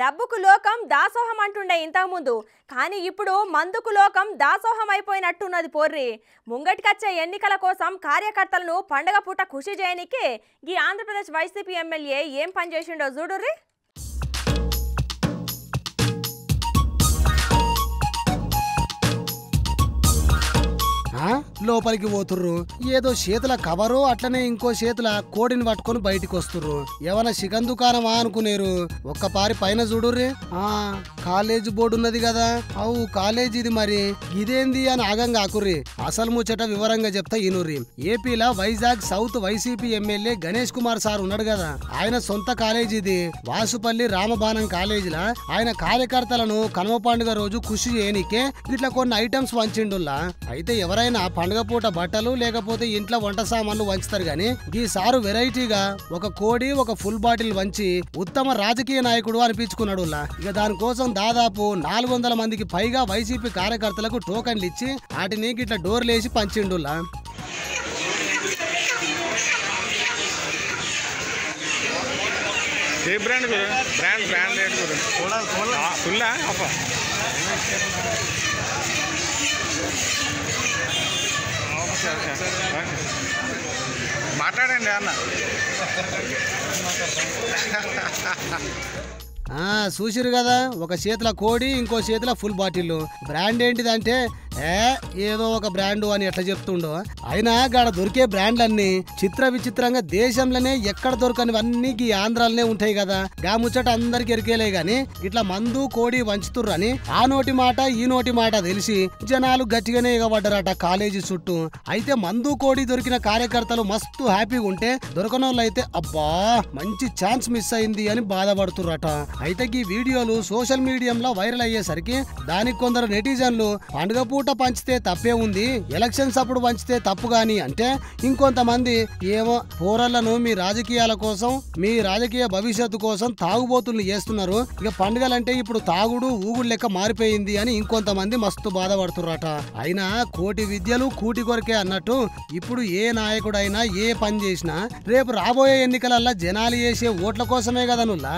డబ్బుకు లోకం దాసోహం అంటుండే ఇంతకుముందు, కానీ ఇప్పుడు మందుకు లోకం దాసోహం అయిపోయినట్టున్నది పోర్రి. ముంగటికొచ్చే ఎన్నికల కోసం కార్యకర్తలను పండగ పూట ఖుషి చేయనికే ఈ ఆంధ్రప్రదేశ్ వైసీపీ ఎమ్మెల్యే ఏం పని చేసిండో చూడుర్రి. లోపలికి పోతుర్రు, ఏదో చేతుల కవరు అట్లనే ఇంకో చేతుల కోడిని పట్టుకొని బయటికి వస్తుర్రు. ఏమన్నా చికెన్ దుకాణమా అనుకునేరు. ఒక్కపారి పైన చూడుర్రి, కాలేజ్ బోర్డు ఉన్నది కదా, అవు కాలేజ్ ఇది మరి ఇదేంది అని ఆగంగా ఆకుర్రి. అసలు ముచ్చట వివరంగా చెప్తా ఈనుర్రి. ఏపీలో Vizag south YCP MLA Ganesh Kumar sir ఉన్నాడు కదా, ఆయన సొంత కాలేజ్ ఇది. వాసుపల్లి రామబాణం కాలేజీలా ఆయన కార్యకర్తలను కనుమ పండుగ రోజు కృషి చేయనికే ఇట్లా కొన్ని ఐటమ్స్ వంచిండుల్లా. అయితే ఎవరైనా పండుగ పూట బట్టలు లేకపోతే ఇంట్లో వంట సామాన్లు వంచుతారు గాని ఈసారి వెరైటీగా ఒక కోడి ఒక ఫుల్ బాటిల్ వంచి ఉత్తమ రాజకీయ నాయకుడు అనిపించుకున్నాడు. ఇక దానికోసం దాదాపు 400 మందికి పైగా వైసీపీ కార్యకర్తలకు టోకన్లు ఇచ్చి వాటిని ఇట్లా డోర్లేసి పంచిండులా. మాట్లాడండి అన్న. చూసిరు కదా, ఒక చేతిలో కోడి ఇంకో చేతిలో ఫుల్ బాటిల్. బ్రాండ్ ఏంటిదంటే ఏదో ఒక బ్రాండ్ అని ఎట్లా చెప్తుండో. అయినా గాడ దొరికే బ్రాండ్లన్నీ చిత్ర విచిత్రంగా దేశంలోనే ఎక్కడ దొరకనివన్నీ ఈ ఆంధ్రాలనే ఉంటాయి కదా. గా ముచ్చట అందరికి ఎరికేలే గాని ఇట్లా మందు కోడి వంచుతుర్రు అని ఆ నోటి మాట ఈ నోటి మాట తెలిసి జనాలు గట్టిగానే ఎగబడ్డారట కాలేజీ చుట్టూ. అయితే మందు కోడి దొరికిన కార్యకర్తలు మస్తు హ్యాపీగా ఉంటే దొరకనోళ్ళు అయితే అబ్బా మంచి ఛాన్స్ మిస్ అయింది అని బాధపడుతుర్రట. అయితే ఈ వీడియోలు సోషల్ మీడియాలో వైరల్ అయ్యేసరికి దానికి కొందరు నెటిజన్లు పండుగ పూట పంచితే తప్పే ఉంది, ఎలక్షన్స్ అప్పుడు పంచితే తప్పు గాని అంటే, ఇంకొంతమంది ఏమో పోరళ్లను మీ రాజకీయాల కోసం మీ రాజకీయ భవిష్యత్తు కోసం తాగుబోతుల్ని చేస్తున్నారు, ఇక పండుగలంటే ఇప్పుడు తాగుడు ఊగుడు లెక్క మారిపోయింది అని ఇంకొంతమంది మస్తు బాధపడుతుర్రట. అయినా కోటి విద్యలు కూటి కొరకే అన్నట్టు ఇప్పుడు ఏ నాయకుడైనా ఏ పని చేసినా రేపు రాబోయే ఎన్నికలల్లా జనాలు చేసే ఓట్ల కోసమే కదా నుల్లా.